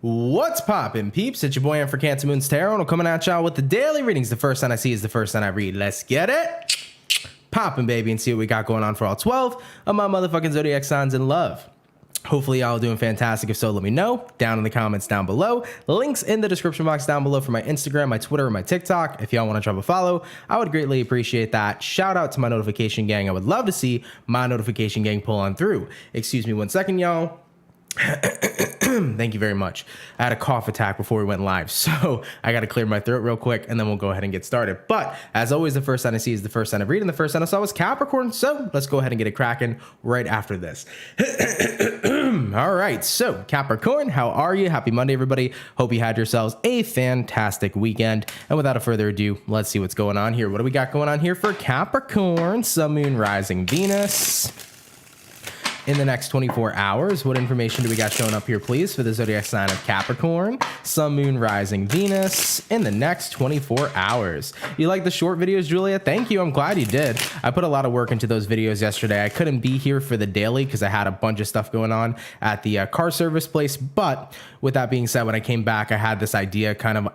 What's poppin', peeps? It's your boy, for CancerMoonsTarot, and I'm coming at y'all with the daily readings. The first sign I see is the first sign I read. Let's get it poppin', baby, and see what we got going on for all 12 of my motherfucking zodiac signs in love. Hopefully y'all doing fantastic. If so, let me know down in the comments down below. Links in the description box down below for my Instagram, my Twitter, and my TikTok. If y'all want to drop a follow, I would greatly appreciate that. Shout out to my notification gang. I would love to see my notification gang pull on through. Excuse me 1 second, y'all. Thank you very much. I had a cough attack before we went live, so I got to clear my throat real quick, and then we'll go ahead and get started. But as always, the first sign I see is the first sign I read, and the first sign I saw was Capricorn. So let's go ahead and get it cracking right after this. All right, so Capricorn, how are you? Happy Monday, everybody. Hope you had yourselves a fantastic weekend. And without a further ado, let's see what's going on here. What do we got going on here for Capricorn? Sun, Moon, Rising, Venus. In the next 24 hours, what information do we got showing up here, please, for the zodiac sign of Capricorn, Sun, Moon, Rising, Venus, in the next 24 hours? You like the short videos, Julia? Thank you. I'm glad you did. I put a lot of work into those videos yesterday. I couldn't be here for the daily because I had a bunch of stuff going on at the car service place. But with that being said, when I came back, I had this idea kind of,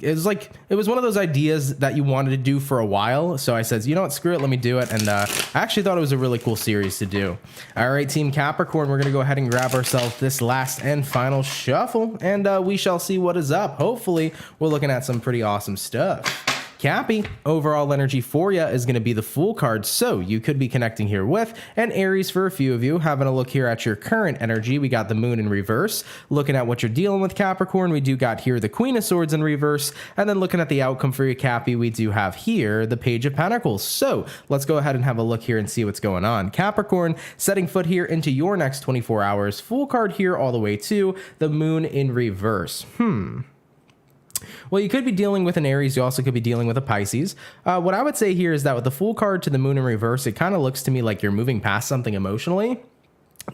it was one of those ideas that you wanted to do for a while. So I said, you know what, screw it, let me do it. And I actually thought it was a really cool series to do. All right, Team Capricorn, we're going to go ahead and grab ourselves this last and final shuffle, and we shall see what is up. Hopefully, we're looking at some pretty awesome stuff. Cappy, overall energy for you is going to be the Fool card, so you could be connecting here with an Aries for a few of you. Having a look here at your current energy, we got the Moon in reverse. Looking at what you're dealing with, Capricorn, we do got here the Queen of Swords in reverse, and then looking at the outcome for you, Cappy, we do have here the Page of Pentacles. So let's go ahead and have a look here and see what's going on. Capricorn, setting foot here into your next 24 hours. Fool card here all the way to the Moon in reverse. Well, you could be dealing with an Aries. You also could be dealing with a Pisces. What I would say here is that with the Fool card to the Moon in reverse, it kind of looks to me like you're moving past something emotionally.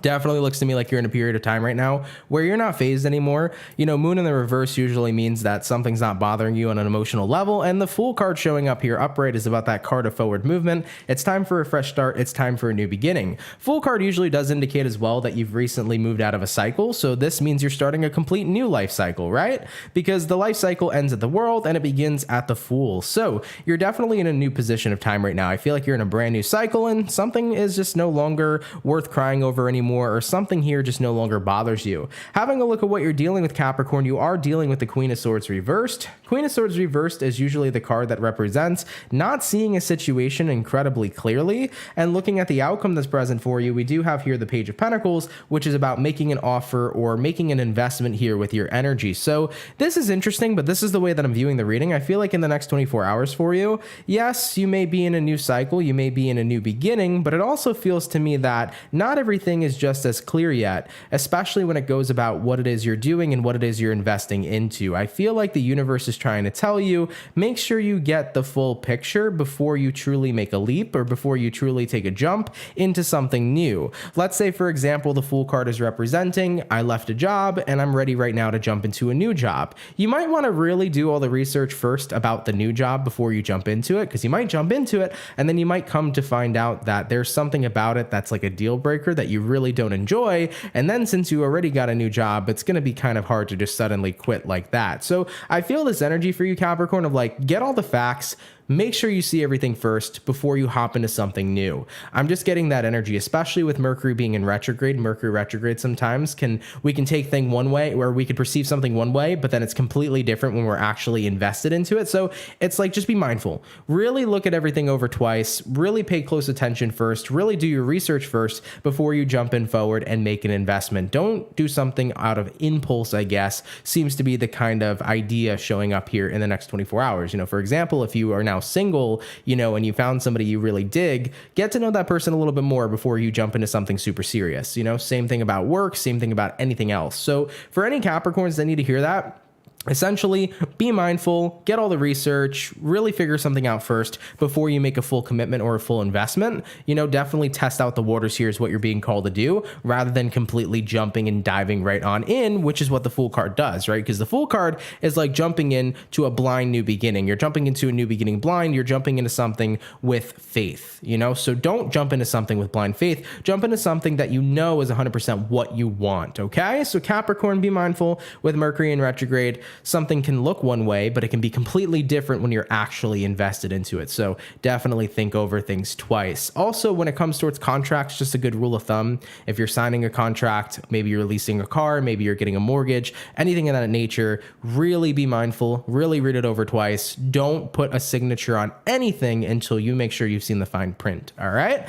Definitely looks to me like you're in a period of time right now where you're not phased anymore. You know, Moon in the reverse usually means that something's not bothering you on an emotional level, and the Fool card showing up here upright is about that card of forward movement. It's time for a fresh start. It's time for a new beginning. Fool card usually does indicate as well that you've recently moved out of a cycle, so this means you're starting a complete new life cycle, right? Because the life cycle ends at the World and it begins at the Fool. So you're definitely in a new position of time right now. I feel like you're in a brand new cycle and something is just no longer worth crying over anymore, or something here just no longer bothers you. Having a look at what you're dealing with, Capricorn, you are dealing with the Queen of Swords reversed. Queen of Swords reversed is usually the card that represents not seeing a situation incredibly clearly, and looking at the outcome that's present for you, we do have here the Page of Pentacles, which is about making an offer or making an investment here with your energy. So this is interesting, but this is the way that I'm viewing the reading. I feel like in the next 24 hours for you, yes, you may be in a new cycle, you may be in a new beginning, but it also feels to me that not everything is just as clear yet, especially when it goes about what it is you're doing and what it is you're investing into. I feel like the universe is trying to tell you, make sure you get the full picture before you truly make a leap or before you truly take a jump into something new. Let's say, for example, the Fool card is representing, I left a job and I'm ready right now to jump into a new job. You might want to really do all the research first about the new job before you jump into it, because you might jump into it and then you might come to find out that there's something about it that's like a deal breaker that you really don't enjoy, and then since you already got a new job, it's going to be kind of hard to just suddenly quit like that. So I feel this energy for you, Capricorn, of like, get all the facts, make sure you see everything first before you hop into something new. I'm just getting that energy, especially with Mercury being in retrograde. Mercury retrograde sometimes we can take thing one way, where we could perceive something one way, but then it's completely different when we're actually invested into it. So it's like, just be mindful. Really look at everything over twice. Really pay close attention first. Really do your research first before you jump in forward and make an investment. Don't do something out of impulse, I guess, seems to be the kind of idea showing up here in the next 24 hours. You know, for example, if you are now single, you know, and you found somebody you really dig, get to know that person a little bit more before you jump into something super serious. You know, same thing about work, same thing about anything else. So for any Capricorns that need to hear that, Essentially, be mindful, get all the research, really figure something out first before you make a full commitment or a full investment. You know, definitely test out the waters here is what you're being called to do, rather than completely jumping and diving right on in, which is what the Fool card does, right? Because the Fool card is like jumping in to a blind new beginning. You're jumping into a new beginning blind. You're jumping into something with faith, you know? So don't jump into something with blind faith. Jump into something that you know is 100% what you want, okay? So Capricorn, be mindful with Mercury in retrograde. Something can look one way, but it can be completely different when you're actually invested into it. So definitely think over things twice. Also, when it comes towards contracts, just a good rule of thumb, if you're signing a contract, maybe you're leasing a car, maybe you're getting a mortgage, anything of that nature, really be mindful, really read it over twice. Don't put a signature on anything until you make sure you've seen the fine print. All right,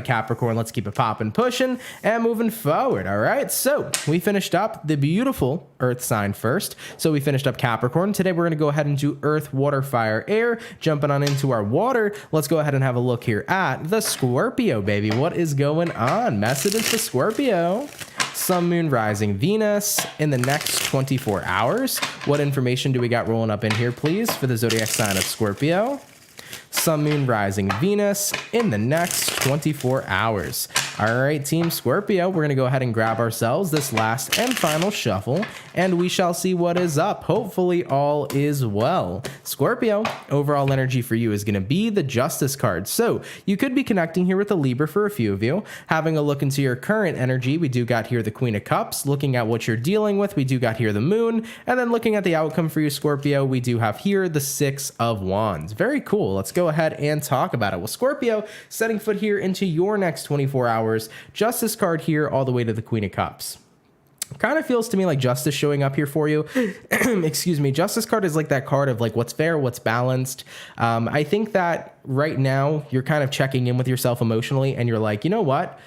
Capricorn, let's keep it popping, pushing, and moving forward. All right, so we finished up the beautiful Earth sign first. So we finished up Capricorn. Today we're going to go ahead and do Earth, Water, Fire, Air. Jumping on into our water, let's go ahead and have a look here at the Scorpio, baby. What is going on? Messages for Scorpio. Sun, Moon, Rising, Venus in the next 24 hours. What information do we got rolling up in here, please, for the zodiac sign of Scorpio? Sun, Moon, Rising, Venus in the next 24 hours. All right, Team Scorpio, we're going to go ahead and grab ourselves this last and final shuffle, and we shall see what is up. Hopefully all is well. Scorpio, overall energy for you is going to be the Justice card. So you could be connecting here with the Libra for a few of you. Having a look into your current energy, we do got here the Queen of Cups. Looking at what you're dealing with, we do got here the Moon. And then looking at the outcome for you, Scorpio, we do have here the Six of Wands. Very cool. Let's go ahead and talk about it. Well, Scorpio, setting foot here into your next 24 hours. Justice card here all the way to the Queen of Cups. Kind of feels to me like justice showing up here for you. Excuse me. Justice card is like that card of like what's fair, what's balanced. I think that right now you're kind of checking in with yourself emotionally and you're like, you know what?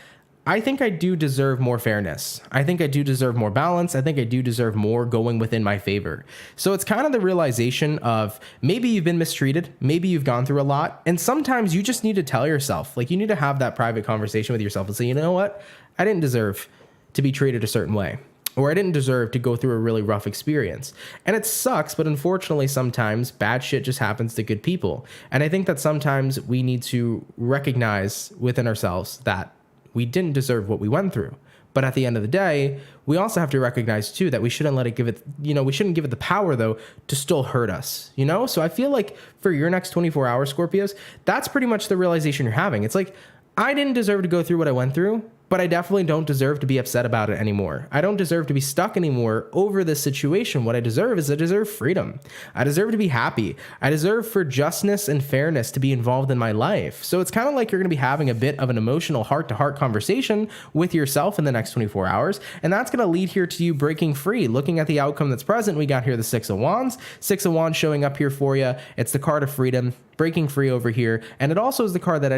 I think I do deserve more fairness. I think I do deserve more balance. I think I do deserve more going within my favor. So it's kind of the realization of maybe you've been mistreated. Maybe you've gone through a lot. And sometimes you just need to tell yourself, like you need to have that private conversation with yourself and say, you know what? I didn't deserve to be treated a certain way, or I didn't deserve to go through a really rough experience. And it sucks, but unfortunately, sometimes bad shit just happens to good people. And I think that sometimes we need to recognize within ourselves that we didn't deserve what we went through. But at the end of the day, we also have to recognize too that we shouldn't let it give it, we shouldn't give it the power though to still hurt us, So I feel like for your next 24 hours, Scorpios, that's pretty much the realization you're having. It's like, I didn't deserve to go through what I went through, but I definitely don't deserve to be upset about it anymore. I don't deserve to be stuck anymore over this situation. What I deserve is I deserve freedom. I deserve to be happy. I deserve for justness and fairness to be involved in my life. So it's kind of like you're going to be having a bit of an emotional heart-to-heart conversation with yourself in the next 24 hours. And that's going to lead here to you breaking free. Looking at the outcome that's present, we got here the Six of Wands. Six of Wands showing up here for you. It's the card of freedom, breaking free over here. And it also is the card that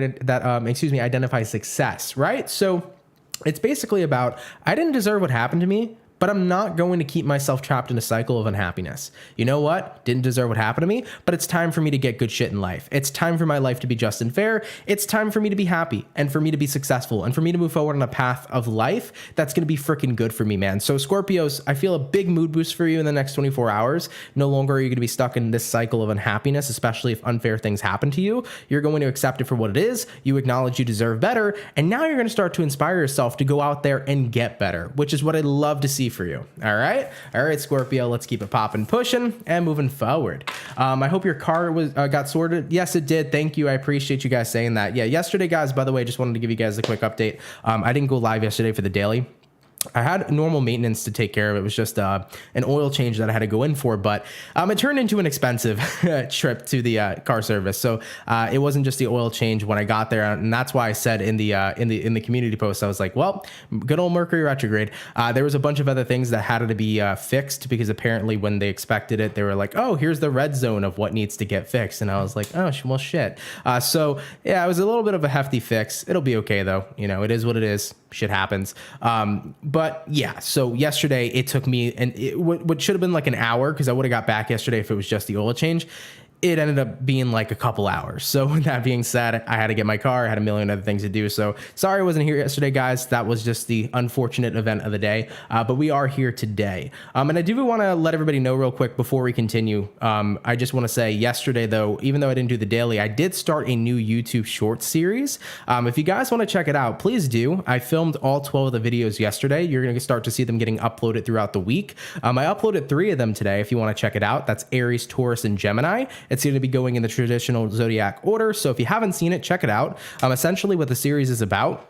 identifies success, right? So it's basically about, I didn't deserve what happened to me, but I'm not going to keep myself trapped in a cycle of unhappiness. You know what? Didn't deserve what happened to me, but it's time for me to get good shit in life. It's time for my life to be just and fair. It's time for me to be happy and for me to be successful and for me to move forward on a path of life that's going to be freaking good for me, man. So Scorpios, I feel a big mood boost for you in the next 24 hours. No longer are you going to be stuck in this cycle of unhappiness, especially if unfair things happen to you. You're going to accept it for what it is. You acknowledge you deserve better. And now you're going to start to inspire yourself to go out there and get better, which is what I love to see for you. All right, Scorpio, let's keep it popping, pushing, and moving forward. I hope your car got sorted. Yes, it did. Thank you. I appreciate you guys saying that. Yeah, yesterday, guys, by the way, just wanted to give you guys a quick update. I didn't go live yesterday for the daily. I had normal maintenance to take care of. It was just an oil change that I had to go in for, but it turned into an expensive trip to the car service. So it wasn't just the oil change when I got there, and that's why I said in the community post, I was like, well, good old Mercury retrograde. There was a bunch of other things that had to be fixed because apparently when they expected it, they were like, oh, here's the red zone of what needs to get fixed, and I was like, oh, well, shit. So yeah, it was a little bit of a hefty fix. It'll be okay though. It is what it is. Shit happens. But yeah, so yesterday it took me, and what should have been like an hour, because I would have got back yesterday if it was just the oil change. it ended up being like a couple hours. So with that being said, I had to get my car. I had a million other things to do. So sorry I wasn't here yesterday, guys. That was just the unfortunate event of the day. But we are here today. And I do want to let everybody know real quick before we continue. I just want to say yesterday, though, even though I didn't do the daily, I did start a new YouTube short series. If you guys want to check it out, please do. I filmed all 12 of the videos yesterday. You're going to start to see them getting uploaded throughout the week. I uploaded 3 of them today. If you want to check it out, that's Aries, Taurus, and Gemini. It's going to be going in the traditional zodiac order. So if you haven't seen it, check it out. Essentially what the series is about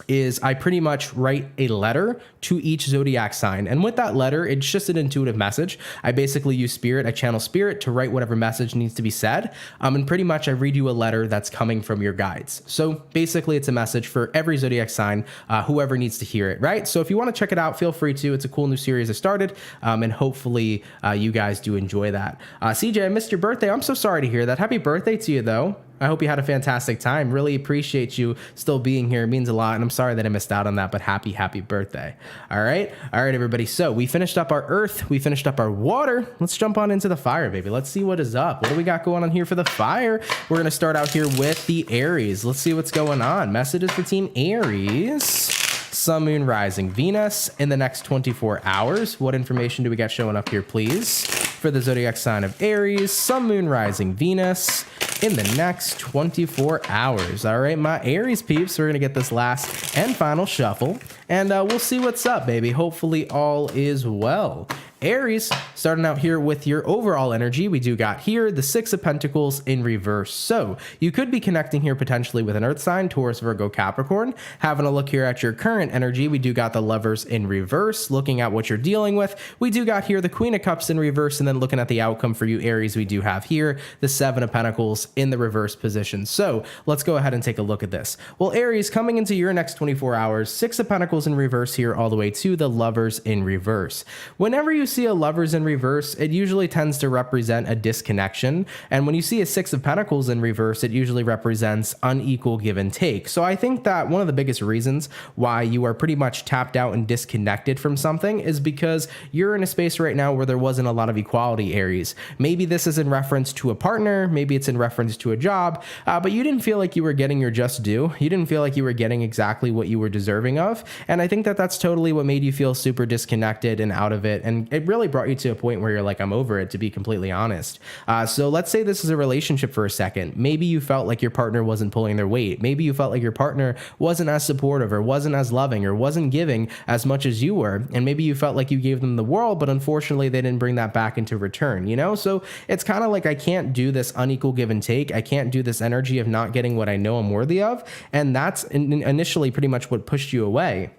is I pretty much write a letter to each zodiac sign. And with that letter, it's just an intuitive message. I basically use spirit, I channel spirit to write whatever message needs to be said. And pretty much I read you a letter that's coming from your guides. So basically it's a message for every zodiac sign, whoever needs to hear it, right? So if you want to check it out, feel free to. It's a cool new series I started, and hopefully you guys do enjoy that. CJ, I missed your birthday. I'm so sorry to hear that. Happy birthday to you though. I hope you had a fantastic time. Really appreciate you still being here. It means a lot. And I'm sorry that I missed out on that, but happy birthday. All right, everybody. So we finished up our earth. We finished up our water. Let's jump on into the fire, baby. Let's see what is up. What do we got going on here for the fire? We're going to start out here with the Aries. Let's see what's going on. Messages for Team Aries. Sun, Moon, Rising, Venus in the next 24 hours. What information do we got showing up here, please? For the zodiac sign of Aries, Sun, Moon, Rising, Venus in the next 24 hours. All right, my Aries peeps, we're going to get this last and final shuffle, and we'll see what's up, baby. Hopefully all is well. Aries, starting out here with your overall energy, we do got here the 6 of Pentacles in reverse. So you could be connecting here potentially with an earth sign, Taurus, Virgo, Capricorn. Having a look here at your current energy, we do got the Lovers in reverse. Looking at what you're dealing with, we do got here the Queen of Cups in reverse. And then looking at the outcome for you, Aries, we do have here the 7 of Pentacles in the reverse position. So let's go ahead and take a look at this. Well, Aries, coming into your next 24 hours, 6 of Pentacles in reverse here all the way to the Lovers in reverse. Whenever you see a Lovers in reverse, it usually tends to represent a disconnection. And when you see a 6 of Pentacles in reverse, it usually represents unequal give and take. So I think that one of the biggest reasons why you are pretty much tapped out and disconnected from something is because you're in a space right now where there wasn't a lot of equality, Aries. Maybe this is in reference to a partner, maybe it's in reference to a job, but you didn't feel like you were getting your just due. You didn't feel like you were getting exactly what you were deserving of. And I think that that's totally what made you feel super disconnected and out of it. And it really brought you to a point where you're like, I'm over it, to be completely honest. So let's say this is a relationship for a second. Maybe you felt like your partner wasn't pulling their weight. Maybe you felt like your partner wasn't as supportive or wasn't as loving or wasn't giving as much as you were. And maybe you felt like you gave them the world, but unfortunately they didn't bring that back into return, you know? So it's kind of like, I can't do this unequal give and take. I can't do this energy of not getting what I know I'm worthy of. And that's initially pretty much what pushed you away.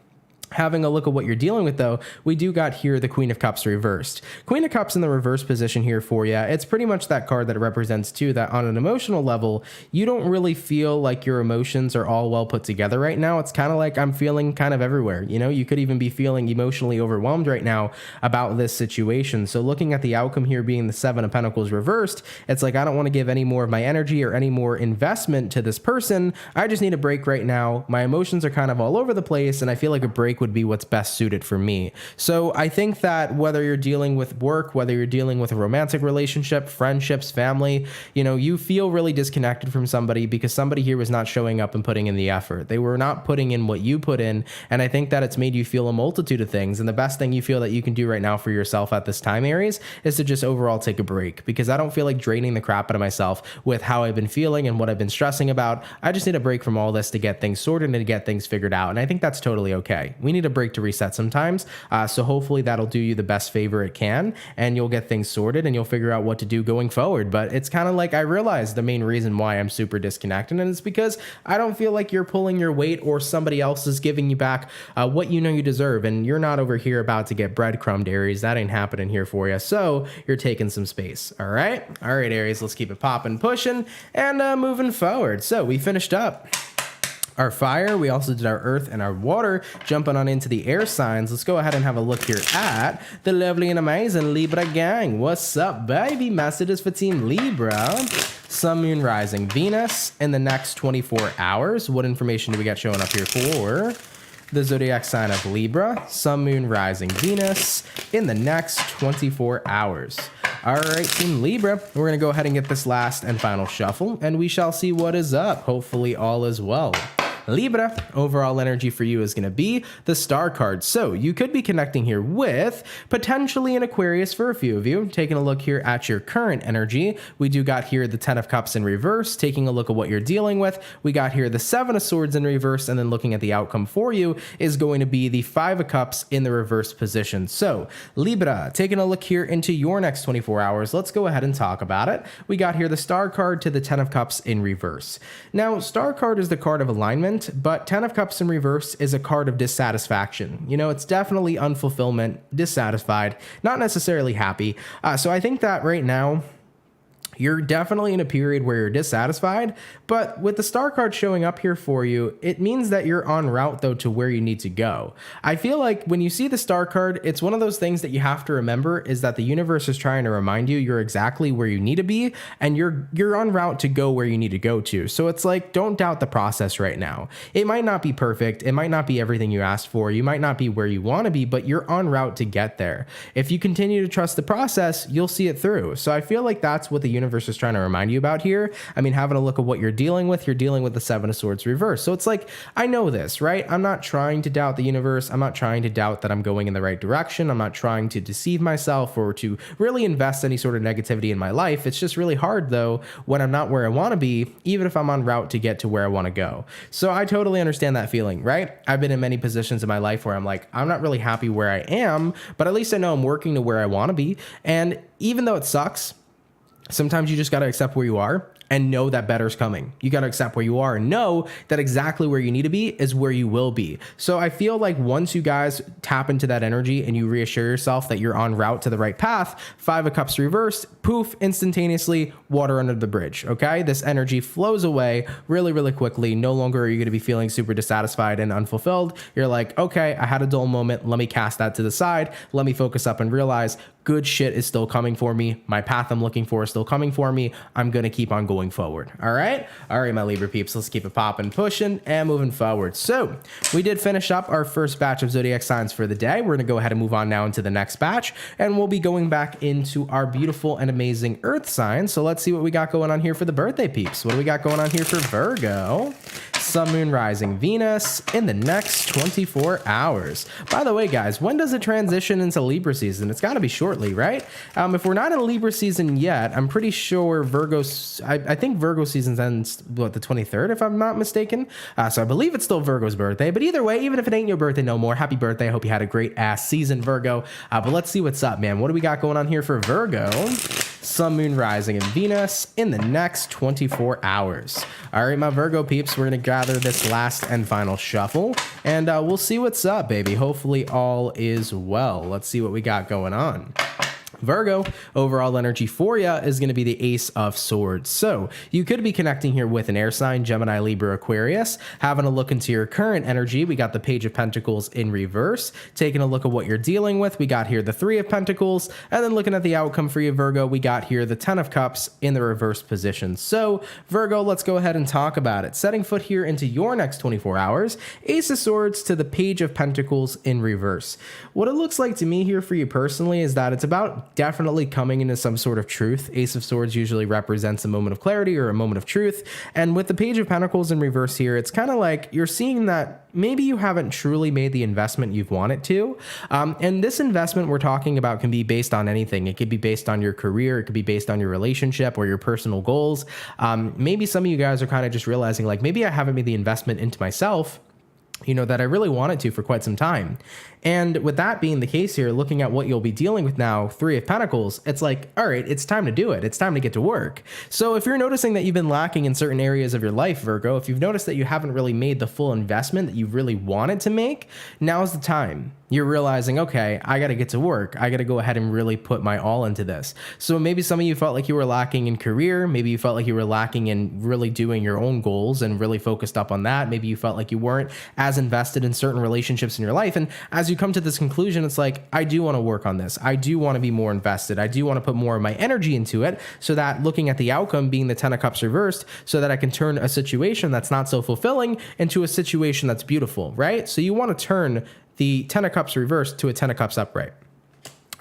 Having a look at what you're dealing with, though, we do got here the Queen of Cups reversed. Queen of Cups in the reverse position here for you. It's pretty much that card that it represents, too, that on an emotional level, you don't really feel like your emotions are all well put together right now. It's kind of like I'm feeling kind of everywhere. You know, you could even be feeling emotionally overwhelmed right now about this situation. So looking at the outcome here being the 7 of Pentacles reversed, it's like I don't want to give any more of my energy or any more investment to this person. I just need a break right now. My emotions are kind of all over the place, and I feel like a break would be what's best suited for me. So I think that whether you're dealing with work, whether you're dealing with a romantic relationship, friendships, family, you know, you feel really disconnected from somebody because somebody here was not showing up and putting in the effort. They were not putting in what you put in. And I think that it's made you feel a multitude of things. And the best thing you feel that you can do right now for yourself at this time, Aries, is to just overall take a break, because I don't feel like draining the crap out of myself with how I've been feeling and what I've been stressing about. I just need a break from all this to get things sorted and to get things figured out. And I think that's totally okay. We need a break to reset sometimes. So hopefully that'll do you the best favor it can, and you'll get things sorted and you'll figure out what to do going forward. But it's kind of like I realized the main reason why I'm super disconnected, and it's because I don't feel like you're pulling your weight or somebody else is giving you back what you know you deserve. And you're not over here about to get breadcrumbed, Aries. That ain't happening here for you. So you're taking some space. All right, Aries, let's keep it popping, pushing, and moving forward. So we finished up our fire. We also did our earth and our water. Jumping on into the air signs, let's go ahead and have a look here at the lovely and amazing Libra gang. What's up, baby? Messages for Team Libra. Sun, Moon, Rising, Venus in the next 24 hours. What information do we got showing up here for the zodiac sign of Libra? Sun, Moon, Rising, Venus in the next 24 hours. All right, Team Libra, we're going to go ahead and get this last and final shuffle, and we shall see what is up. Hopefully all is well. Libra, overall energy for you is going to be the Star card. So you could be connecting here with potentially an Aquarius for a few of you. Taking a look here at your current energy, we do got here the 10 of Cups in reverse. Taking a look at what you're dealing with, we got here the 7 of Swords in reverse, and then looking at the outcome for you is going to be the 5 of Cups in the reverse position. So Libra, taking a look here into your next 24 hours, let's go ahead and talk about it. We got here the Star card to the 10 of Cups in reverse. Now, Star card is the card of alignment, but 10 of Cups in reverse is a card of dissatisfaction. You know, it's definitely unfulfillment, dissatisfied, not necessarily happy. So I think that right now, you're definitely in a period where you're dissatisfied, but with the Star card showing up here for you, it means that you're en route though to where you need to go. I feel like when you see the Star card, it's one of those things that you have to remember is that the universe is trying to remind you you're exactly where you need to be, and you're en route to go where you need to go to. So it's like, don't doubt the process right now. It might not be perfect. It might not be everything you asked for. You might not be where you want to be, but you're en route to get there. If you continue to trust the process, you'll see it through. So I feel like that's what the universe is trying to remind you about here. I mean, having a look at what you're dealing with the 7 of Swords reverse. So it's like, I know this, right? I'm not trying to doubt the universe. I'm not trying to doubt that I'm going in the right direction. I'm not trying to deceive myself or to really invest any sort of negativity in my life. It's just really hard though when I'm not where I want to be, even if I'm en route to get to where I want to go. So I totally understand that feeling, right? I've been in many positions in my life where I'm like, I'm not really happy where I am, but at least I know I'm working to where I want to be. And even though it sucks, sometimes you just got to accept where you are and know that better's coming. You got to accept where you are and know that exactly where you need to be is where you will be. So I feel like once you guys tap into that energy and you reassure yourself that you're en route to the right path, 5 of Cups reversed, poof, instantaneously, water under the bridge, okay? This energy flows away really, really quickly. No longer are you going to be feeling super dissatisfied and unfulfilled. You're like, okay, I had a dull moment. Let me cast that to the side. Let me focus up and realize good shit is still coming for me. My path I'm looking for is still coming for me. I'm going to keep on going forward. All right, my Libra peeps, let's keep it popping, pushing, and moving forward. So we did finish up our first batch of zodiac signs for the day. We're going to go ahead and move on now into the next batch, and we'll be going back into our beautiful and amazing earth signs. So let's see what we got going on here for the birthday peeps. What do we got going on here for Virgo? Sun, Moon, Rising, Venus in the next 24 hours. By the way, guys, when does it transition into Libra season? It's got to be shortly, right? If we're not in Libra season yet, I'm pretty sure I think Virgo season ends, what, the 23rd, if I'm not mistaken? So I believe it's still Virgo's birthday, but either way, even if it ain't your birthday no more, happy birthday. I hope you had a great ass season, Virgo. But let's see what's up, man. What do we got going on here for Virgo? Sun, Moon, Rising, and Venus in the next 24 hours. All right, my Virgo peeps, we're going to gather this last and final shuffle, and we'll see what's up, baby. Hopefully all is well. Let's see what we got going on. Virgo, overall energy for you is going to be the Ace of Swords. So you could be connecting here with an air sign, Gemini, Libra, Aquarius. Having a look into your current energy, we got the Page of Pentacles in reverse. Taking a look at what you're dealing with, we got here the 3 of Pentacles. And then looking at the outcome for you, Virgo, we got here the 10 of Cups in the reverse position. So Virgo, let's go ahead and talk about it. Setting foot here into your next 24 hours, Ace of Swords to the Page of Pentacles in reverse. What it looks like to me here for you personally is that it's about definitely coming into some sort of truth. Ace of Swords usually represents a moment of clarity or a moment of truth. And with the Page of Pentacles in reverse here, it's kind of like you're seeing that maybe you haven't truly made the investment you've wanted to. And this investment we're talking about can be based on anything. It could be based on your career. It could be based on your relationship or your personal goals. Maybe some of you guys are kind of just realizing like, maybe I haven't made the investment into myself, you know, that I really wanted to for quite some time. And with that being the case here, looking at what you'll be dealing with now, 3 of Pentacles, it's like, all right, it's time to do it. It's time to get to work. So if you're noticing that you've been lacking in certain areas of your life, Virgo, if you've noticed that you haven't really made the full investment that you really wanted to make, now's the time. You're realizing, okay, I got to get to work. I got to go ahead and really put my all into this. So maybe some of you felt like you were lacking in career. Maybe you felt like you were lacking in really doing your own goals and really focused up on that. Maybe you felt like you weren't as invested in certain relationships in your life. And as you come to this conclusion, it's like, I do want to work on this. I do want to be more invested. I do want to put more of my energy into it so that looking at the outcome being the 10 of Cups reversed, so that I can turn a situation that's not so fulfilling into a situation that's beautiful, right? So you want to turn the 10 of Cups reversed to a 10 of Cups upright.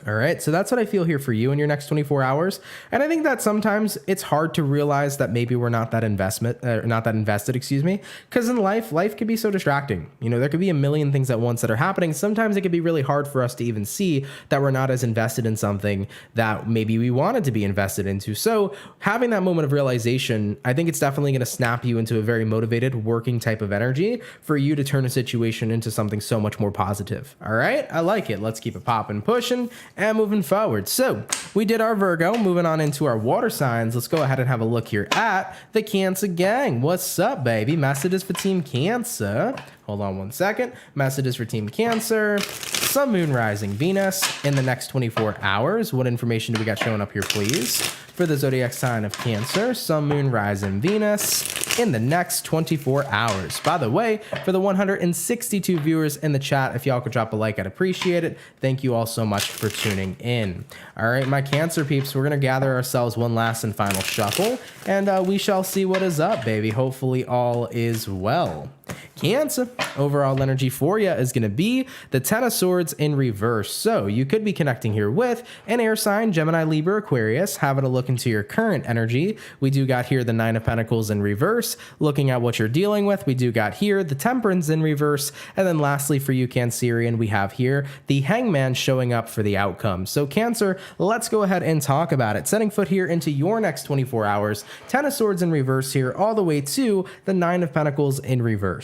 All right, so that's what I feel here for you in your next 24 hours. And I think that sometimes it's hard to realize that maybe we're not that invested, excuse me, because in life can be so distracting. You know, there could be a million things at once that are happening. Sometimes it can be really hard for us to even see that we're not as invested in something that maybe we wanted to be invested into. So having that moment of realization, I think it's definitely going to snap you into a very motivated working type of energy for you to turn a situation into something so much more positive. All right, I like it. Let's keep it popping, pushing, and moving forward. So we did our Virgo, moving on into our water signs. Let's go ahead and have a look here at the Cancer gang. What's up, baby? Messages for Team Cancer. Hold on one second. Messages for Team Cancer. Sun, Moon, Rising, Venus in the next 24 hours. What information do we got showing up here, please? For the zodiac sign of Cancer, Sun, Moon, Rising, Venus in the next 24 hours. By the way, for the 162 viewers in the chat, if y'all could drop a like, I'd appreciate it. Thank you all so much for tuning in. All right, my Cancer peeps, we're going to gather ourselves one last and final shuffle, and we shall see what is up, baby. Hopefully all is well. Cancer, overall energy for you is going to be the Ten of Swords in reverse. So you could be connecting here with an air sign, Gemini, Libra, Aquarius. Having a look into your current energy, we do got here the Nine of Pentacles in reverse. Looking at what you're dealing with, we do got here the Temperance in reverse. And then lastly for you, Cancerian, we have here the Hangman showing up for the outcome. So Cancer, let's go ahead and talk about it. Setting foot here into your next 24 hours, Ten of Swords in reverse here, all the way to the Nine of Pentacles in reverse.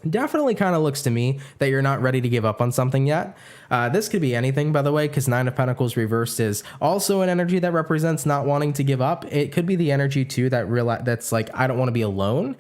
Definitely kind of looks to me that you're not ready to give up on something yet. This could be anything, by the way, because Nine of Pentacles reversed is also an energy that represents not wanting to give up. It could be the energy too that's like, I don't want to be alone.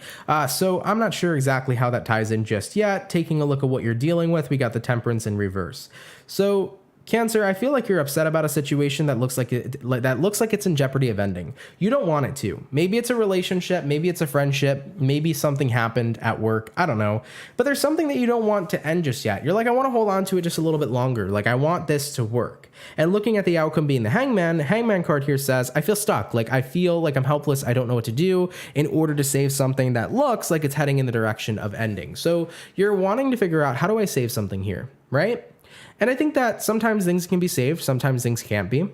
So I'm not sure exactly how that ties in just yet. Taking a look at what you're dealing with, we got the Temperance in reverse. So Cancer, I feel like you're upset about a situation that looks like it's in jeopardy of ending. You don't want it to. Maybe it's a relationship, maybe it's a friendship, maybe something happened at work, I don't know. But there's something that you don't want to end just yet. You're like, I want to hold on to it just a little bit longer. Like, I want this to work. And looking at the outcome being the Hangman card here says, I feel stuck. Like, I feel like I'm helpless. I don't know what to do in order to save something that looks like it's heading in the direction of ending. So you're wanting to figure out, how do I save something here, right? And I think that sometimes things can be saved, sometimes things can't be.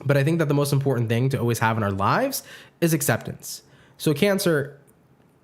But I think that the most important thing to always have in our lives is acceptance. So Cancer,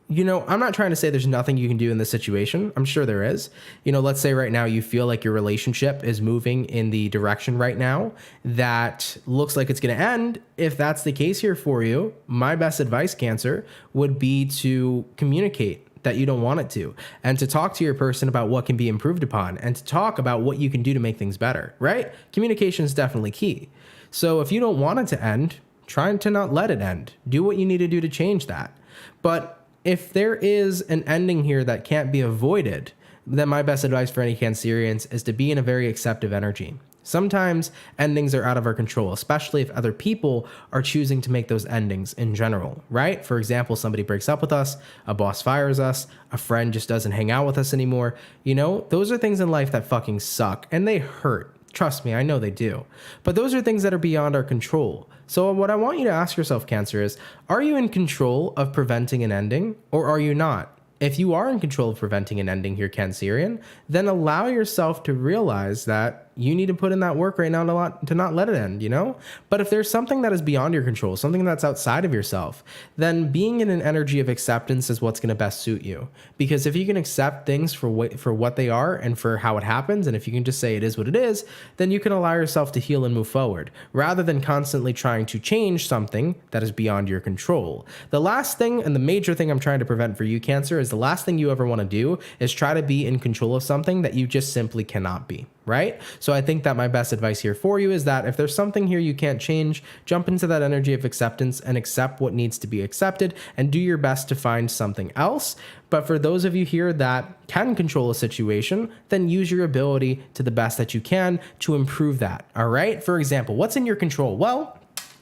you know, I'm not trying to say there's nothing you can do in this situation. I'm sure there is. You know, let's say right now you feel like your relationship is moving in the direction right now that looks like it's going to end. If that's the case here for you, my best advice, Cancer, would be to communicate that you don't want it to, and to talk to your person about what can be improved upon, and to talk about what you can do to make things better, right? Communication is definitely key. So if you don't want it to end, try to not let it end. Do what you need to do to change that. But if there is an ending here that can't be avoided, then my best advice for any Cancerians is to be in a very acceptive energy. Sometimes endings are out of our control, especially if other people are choosing to make those endings in general, right? For example, somebody breaks up with us, a boss fires us, a friend just doesn't hang out with us anymore. You know, those are things in life that fucking suck and they hurt. Trust me, I know they do. But those are things that are beyond our control. So what I want you to ask yourself, Cancer, is, are you in control of preventing an ending, or are you not? If you are in control of preventing an ending here, Cancerian, then allow yourself to realize that you need to put in that work right now to not let it end, you know? But if there's something that is beyond your control, something that's outside of yourself, then being in an energy of acceptance is what's going to best suit you. Because if you can accept things for what they are and for how it happens, and if you can just say it is what it is, then you can allow yourself to heal and move forward, rather than constantly trying to change something that is beyond your control. The last thing, and the major thing I'm trying to prevent for you, Cancer, is the last thing you ever want to do is try to be in control of something that you just simply cannot be. Right? So I think that my best advice here for you is that if there's something here you can't change, jump into that energy of acceptance and accept what needs to be accepted and do your best to find something else. But for those of you here that can control a situation, then use your ability to the best that you can to improve that. All right? For example, what's in your control? Well,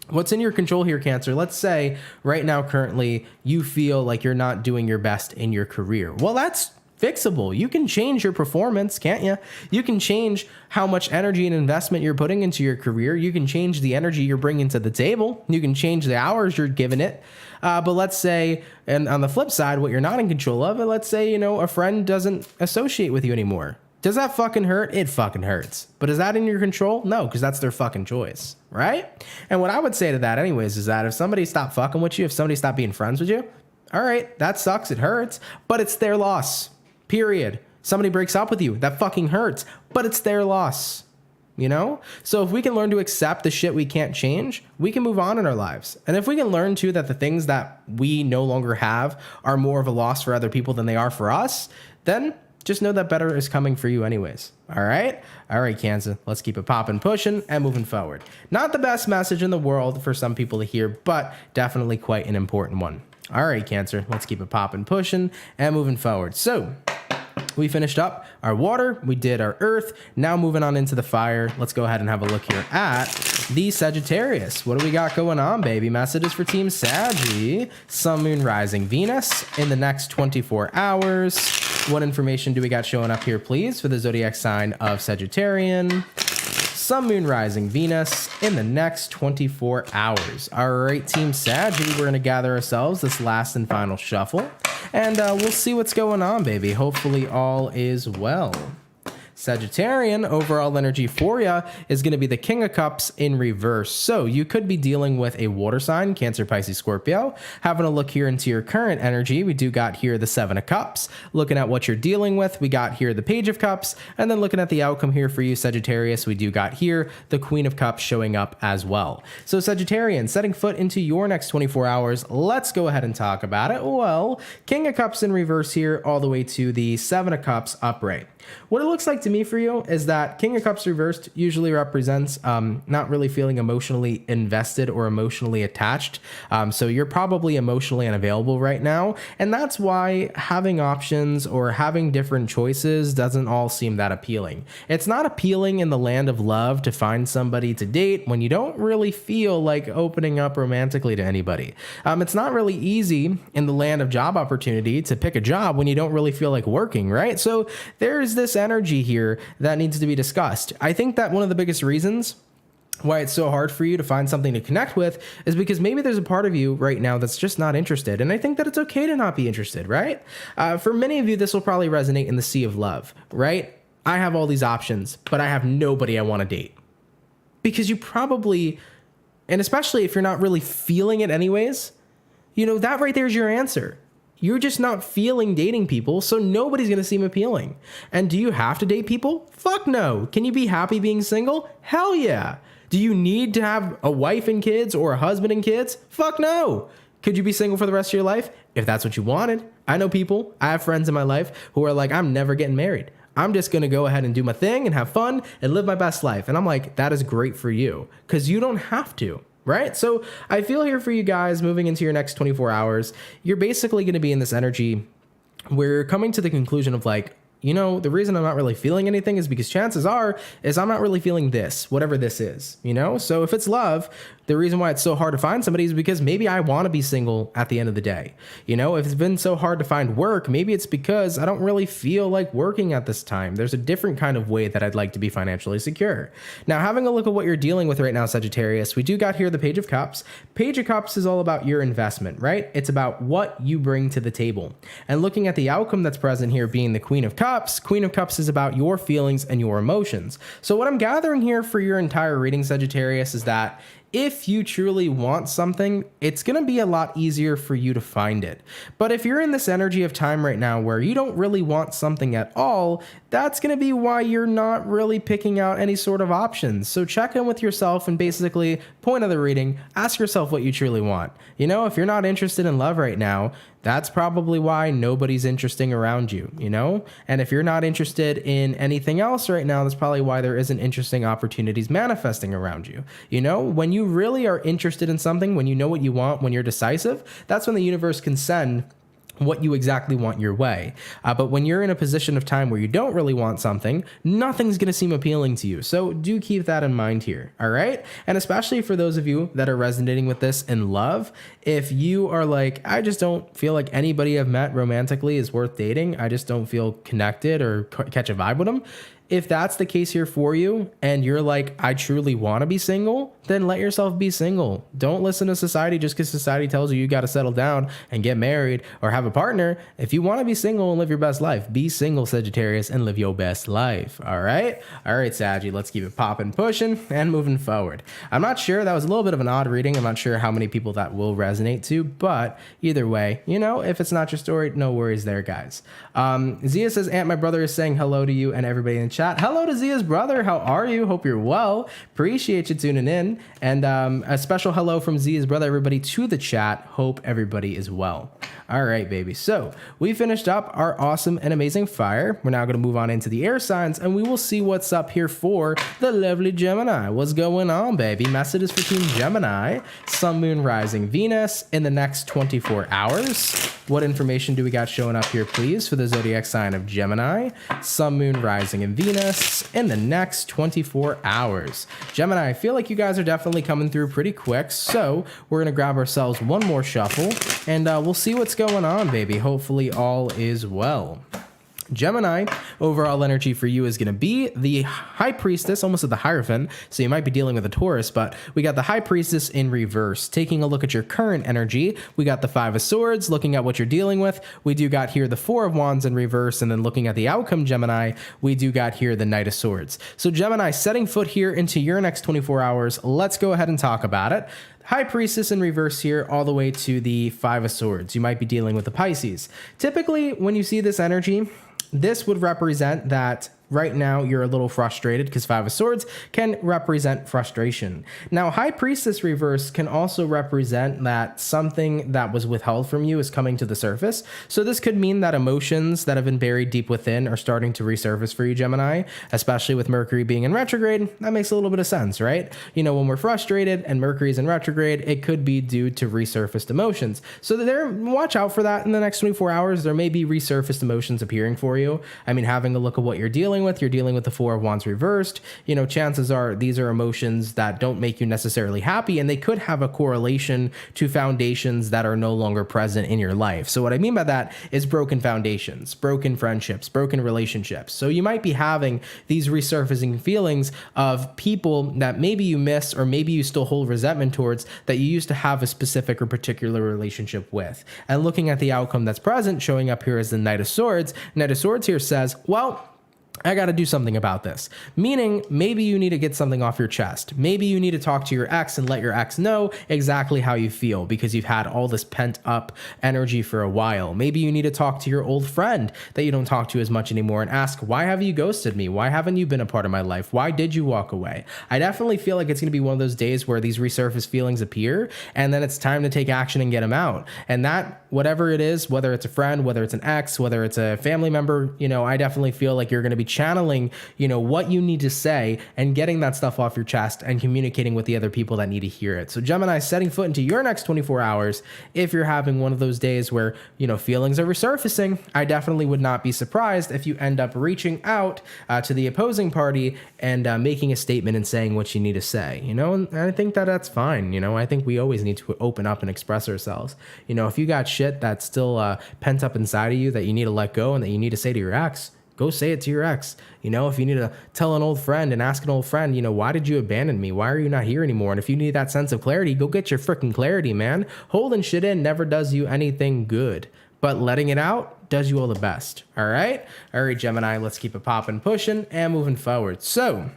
what's in your control here, Cancer? Let's say right now, currently, you feel like you're not doing your best in your career. Well, that's fixable. You can change your performance, can't you? You can change how much energy and investment you're putting into your career. You can change the energy you're bringing to the table. You can change the hours you're giving it. But let's say, and on the flip side, what you're not in control of, let's say, you know, a friend doesn't associate with you anymore. Does that fucking hurt? It fucking hurts. But is that in your control? No, because that's their fucking choice, right? And what I would say to that anyways is that if somebody stopped fucking with you, if somebody stopped being friends with you, all right, that sucks, it hurts, but it's their loss, period. Somebody breaks up with you, that fucking hurts, but it's their loss, you know? So if we can learn to accept the shit we can't change, we can move on in our lives. And if we can learn too that the things that we no longer have are more of a loss for other people than they are for us, then just know that better is coming for you anyways. All right, Cancer, let's keep it popping, pushing, and moving forward. Not the best message in the world for some people to hear, but definitely quite an important one. All right, Cancer, let's keep it popping, pushing, and moving forward. So we finished up our water, we did our earth, now moving on into the fire. Let's go ahead and have a look here at the Sagittarius. What do we got going on, baby? Messages for Team Saggy. Sun, Moon, Rising, Venus in the next 24 hours. What information do we got showing up here, please, for the zodiac sign of Sagittarian? Sun, Moon, Rising, Venus in the next 24 hours. All right, Team Saggy, we're going to gather ourselves this last and final shuffle, and we'll see what's going on, baby. Hopefully all is well. Sagittarian, overall energy for you is going to be the King of Cups in reverse. So you could be dealing with a water sign, Cancer, Pisces, Scorpio. Having a look here into your current energy, we do got here the Seven of Cups. Looking at what you're dealing with, we got here the Page of Cups. And then looking at the outcome here for you, Sagittarius, we do got here the Queen of Cups showing up as well. So Sagittarian, setting foot into your next 24 hours, let's go ahead and talk about it. Well, King of Cups in reverse here all the way to the Seven of Cups upright. What it looks like to me for you is that King of Cups reversed usually represents not really feeling emotionally invested or emotionally attached. So you're probably emotionally unavailable right now. And that's why having options or having different choices doesn't all seem that appealing. It's not appealing in the land of love to find somebody to date when you don't really feel like opening up romantically to anybody. It's not really easy in the land of job opportunity to pick a job when you don't really feel like working, right? So there's this energy here that needs to be discussed. I think that one of the biggest reasons why it's so hard for you to find something to connect with is because maybe there's a part of you right now that's just not interested. And I think that it's okay to not be interested, right? For many of you, this will probably resonate in the sea of love, right? I have all these options, but I have nobody I want to date. Because you probably, and especially if you're not really feeling it anyways, you know, that right there is your answer. You're just not feeling dating people, so nobody's going to seem appealing. And do you have to date people? Fuck no. Can you be happy being single? Hell yeah. Do you need to have a wife and kids or a husband and kids? Fuck no. Could you be single for the rest of your life? If that's what you wanted. I know people, I have friends in my life who are like, I'm never getting married. I'm just going to go ahead and do my thing and have fun and live my best life. And I'm like, that is great for you because you don't have to. Right? So I feel here for you guys moving into your next 24 hours, you're basically going to be in this energy where you're coming to the conclusion of like, you know, the reason I'm not really feeling anything is because chances are is I'm not really feeling this, whatever this is, you know? So if it's love, the reason why it's so hard to find somebody is because maybe I want to be single at the end of the day. You know, if it's been so hard to find work, maybe it's because I don't really feel like working at this time. There's a different kind of way that I'd like to be financially secure. Now, having a look at what you're dealing with right now, Sagittarius, we do got here the Page of Cups. Page of Cups is all about your investment, right? It's about what you bring to the table. And looking at the outcome that's present here being the Queen of Cups, Queen of Cups is about your feelings and your emotions. So what I'm gathering here for your entire reading, Sagittarius, is that if you truly want something, it's going to be a lot easier for you to find it. But if you're in this energy of time right now where you don't really want something at all, that's going to be why you're not really picking out any sort of options. So check in with yourself and basically, point of the reading, ask yourself what you truly want. You know, if you're not interested in love right now, that's probably why nobody's interesting around you, you know? And if you're not interested in anything else right now, that's probably why there isn't interesting opportunities manifesting around you. You know, when you really are interested in something, when you know what you want, when you're decisive, that's when the universe can send what you exactly want your way. But when you're in a position of time where you don't really want something, nothing's going to seem appealing to you. So do keep that in mind here. All right. And especially for those of you that are resonating with this in love, if you are like, I just don't feel like anybody I've met romantically is worth dating. I just don't feel connected or catch a vibe with them. if that's the case here for you and you're like, I truly want to be single, then let yourself be single. Don't listen to society just because society tells you got to settle down and get married or have a partner. If you want to be single and live your best life, be single, Sagittarius, and live your best life. All right, Saggy, let's keep it popping, pushing, and moving forward. I'm not sure, that was a little bit of an odd reading. I'm not sure how many people that will resonate to, but either way, you know, if it's not your story, no worries there, guys. Zia says, Aunt, my brother is saying hello to you and everybody in the chat. Hello to Zia's brother. How are you? Hope you're well. Appreciate you tuning in. And a special hello from Zia's brother, everybody, to the chat. Hope everybody is well. All right, baby. So we finished up our awesome and amazing fire. We're now going to move on into the air signs, and we will see what's up here for the lovely Gemini. What's going on, baby? Messages for Team Gemini. Sun, Moon, Rising, Venus in the next 24 hours. What information do we got showing up here, please, for the zodiac sign of Gemini? Sun, Moon, Rising, and Venus in the next 24 hours. Gemini, I feel like you guys are definitely coming through pretty quick, so we're going to grab ourselves one more shuffle, and we'll see what's going on, baby. Hopefully all is well. Gemini, overall energy for you is going to be the High Priestess, almost at the Hierophant, so you might be dealing with a Taurus, but we got the High Priestess in reverse. Taking a look at your current energy, we got the Five of Swords, looking at what you're dealing with. We do got here the Four of Wands in reverse, and then looking at the outcome, Gemini, we do got here the Knight of Swords. So Gemini, setting foot here into your next 24 hours, let's go ahead and talk about it. High Priestess in reverse here all the way to the Five of Swords. You might be dealing with the Pisces. Typically, when you see this energy, this would represent that right now you're a little frustrated because Five of Swords can represent frustration. Now, High Priestess reverse can also represent that something that was withheld from you is coming to the surface. So this could mean that emotions that have been buried deep within are starting to resurface for you, Gemini, especially with Mercury being in retrograde. That makes a little bit of sense, right? You know, when we're frustrated and Mercury's in retrograde, it could be due to resurfaced emotions. So watch out for that in the next 24 hours. There may be resurfaced emotions appearing for you. I mean, having a look at what you're dealing with the Four of Wands reversed, you know, chances are these are emotions that don't make you necessarily happy, and they could have a correlation to foundations that are no longer present in your life. So what I mean by that is broken foundations, broken friendships, broken relationships. So you might be having these resurfacing feelings of people that maybe you miss or maybe you still hold resentment towards that you used to have a specific or particular relationship with. And looking at the outcome that's present, showing up here as the Knight of Swords. Knight of Swords here says, well, I got to do something about this. Meaning, maybe you need to get something off your chest. Maybe you need to talk to your ex and let your ex know exactly how you feel because you've had all this pent up energy for a while. Maybe you need to talk to your old friend that you don't talk to as much anymore and ask, why have you ghosted me? Why haven't you been a part of my life? Why did you walk away? I definitely feel like it's going to be one of those days where these resurfaced feelings appear, and then it's time to take action and get them out. And that, whatever it is, whether it's a friend, whether it's an ex, whether it's a family member, you know, I definitely feel like you're going to be channeling, you know, what you need to say and getting that stuff off your chest and communicating with the other people that need to hear it. So Gemini, setting foot into your next 24 hours, if you're having one of those days where, you know, feelings are resurfacing, I definitely would not be surprised if you end up reaching out to the opposing party and making a statement and saying what you need to say, you know, and I think that that's fine. You know, I think we always need to open up and express ourselves. You know, if you got shit that's still pent up inside of you that you need to let go and that you need to say to your ex, go say it to your ex. You know, if you need to tell an old friend and ask an old friend, you know, why did you abandon me? Why are you not here anymore? And if you need that sense of clarity, go get your freaking clarity, man. Holding shit in never does you anything good, but letting it out does you all the best. All right, Gemini, let's keep it popping, pushing, and moving forward. So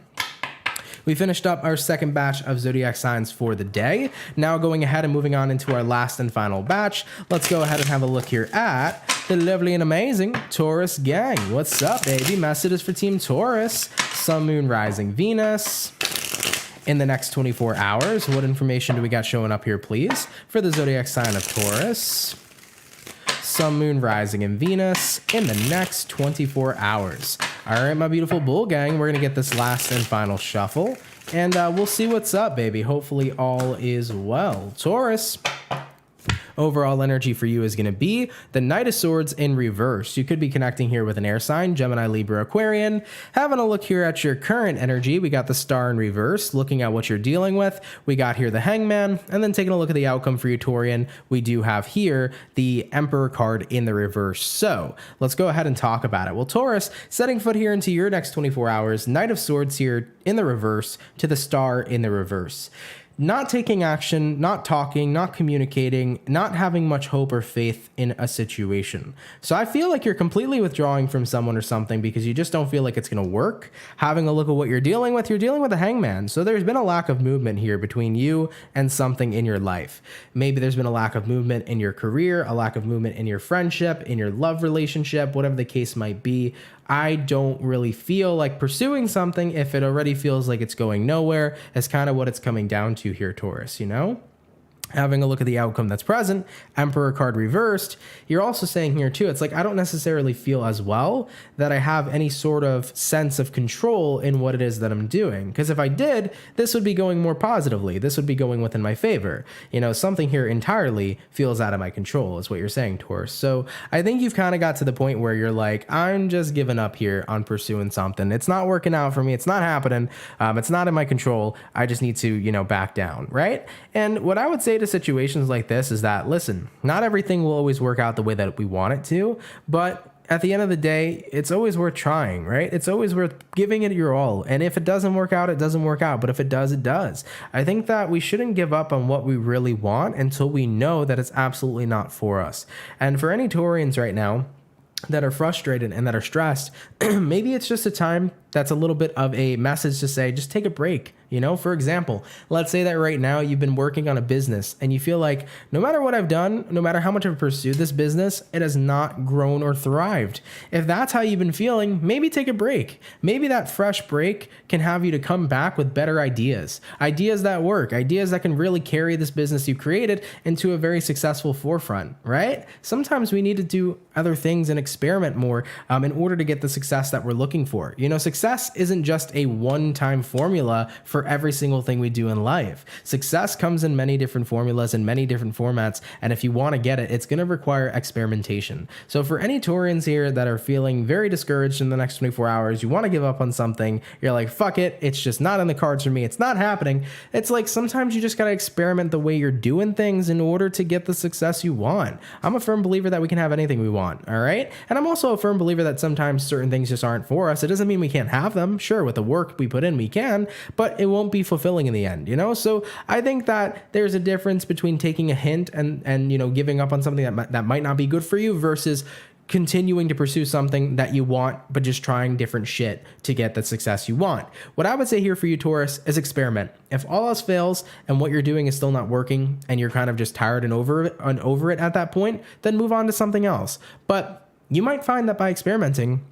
we finished up our second batch of zodiac signs for the day. Now going ahead and moving on into our last and final batch, let's go ahead and have a look here at the lovely and amazing Taurus gang. What's up, baby? Messages for Team Taurus. Sun, Moon, Rising, Venus in the next 24 hours. What information do we got showing up here, please, for the zodiac sign of Taurus? Sun, Moon, Rising, and Venus in the next 24 hours. All right, my beautiful bull gang, we're going to get this last and final shuffle, and we'll see what's up, baby. Hopefully all is well. Taurus, Overall energy for you is going to be the Knight of Swords in reverse. You could be connecting here with an air sign, Gemini, Libra, Aquarian. Having a look here at your current energy, we got the Star in reverse, looking at what you're dealing with. We got here the Hangman, and then taking a look at the outcome for you, Taurian, we do have here the Emperor card in the reverse. So let's go ahead and talk about it. Well, Taurus, setting foot here into your next 24 hours, Knight of Swords here in the reverse to the Star in the reverse. Not taking action, not talking, not communicating, not having much hope or faith in a situation. So I feel like you're completely withdrawing from someone or something because you just don't feel like it's going to work. Having a look at what you're dealing with a Hangman. So there's been a lack of movement here between you and something in your life. Maybe there's been a lack of movement in your career, a lack of movement in your friendship, in your love relationship, whatever the case might be. I don't really feel like pursuing something if it already feels like it's going nowhere. Is kind of what it's coming down to here, Taurus, you know? Having a look at the outcome that's present, Emperor card reversed, you're also saying here too, it's like I don't necessarily feel as well that I have any sort of sense of control in what it is that I'm doing. Because if I did, this would be going more positively. This would be going within my favor. You know, something here entirely feels out of my control is what you're saying, Taurus. So I think you've kind of got to the point where you're like, I'm just giving up here on pursuing something. It's not working out for me. It's not happening. It's not in my control. I just need to, you know, back down, right? And what I would say to situations like this is that, listen, not everything will always work out the way that we want it to, but at the end of the day, it's always worth trying, right? It's always worth giving it your all. And if it doesn't work out, it doesn't work out. But if it does, it does. I think that we shouldn't give up on what we really want until we know that it's absolutely not for us. And for any Taurians right now that are frustrated and that are stressed, maybe it's just a time that's a little bit of a message to say, just take a break. You know, for example, let's say that right now you've been working on a business and you feel like no matter what I've done, no matter how much I've pursued this business, it has not grown or thrived. If that's how you've been feeling, maybe take a break. Maybe that fresh break can have you to come back with better ideas, ideas that work, ideas that can really carry this business you created into a very successful forefront, right? Sometimes we need to do other things and experiment more in order to get the success that we're looking for. You know, success isn't just a one-time formula for every single thing we do in life. Success comes in many different formulas and many different formats, and if you want to get it, it's going to require experimentation. So for any Taurians here that are feeling very discouraged in the next 24 hours, you want to give up on something, you're like, fuck it, it's just not in the cards for me, it's not happening. It's like sometimes you just got to experiment the way you're doing things in order to get the success you want. I'm a firm believer that we can have anything we want, all right? And I'm also a firm believer that sometimes certain things just aren't for us. It doesn't mean we can't have them. Sure, with the work we put in, we can, but it won't be fulfilling in the end, you know? So I think that there's a difference between taking a hint and you know, giving up on something that might not be good for you versus continuing to pursue something that you want, but just trying different shit to get the success you want. What I would say here for you, Taurus, is experiment. If all else fails and what you're doing is still not working and you're kind of just tired and over it at that point, then move on to something else. But you might find that by experimenting,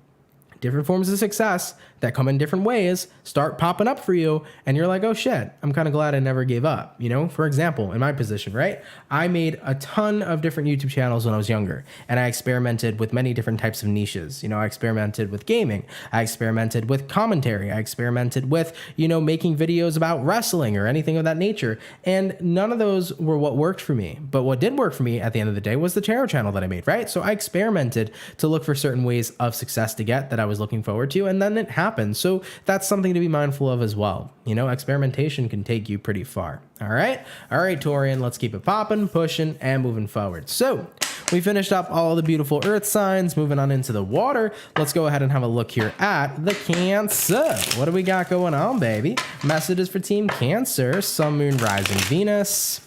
different forms of success that come in different ways start popping up for you, and you're like, oh shit, I'm kind of glad I never gave up. You know, for example, in my position, right? I made a ton of different YouTube channels when I was younger, and I experimented with many different types of niches. You know, I experimented with gaming, I experimented with commentary, I experimented with, you know, making videos about wrestling or anything of that nature, and none of those were what worked for me. But what did work for me at the end of the day was the tarot channel that I made, right? So I experimented to look for certain ways of success to get that I was looking forward to, and then it happened. So that's something to be mindful of as well. You know, experimentation can take you pretty far. All right, Taurian, let's keep it popping, pushing, and moving forward. So we finished up all the beautiful earth signs, moving on into the water. Let's go ahead and have a look here at the Cancer. What do we got going on, baby? Messages for Team Cancer, Sun, Moon, Rising, Venus.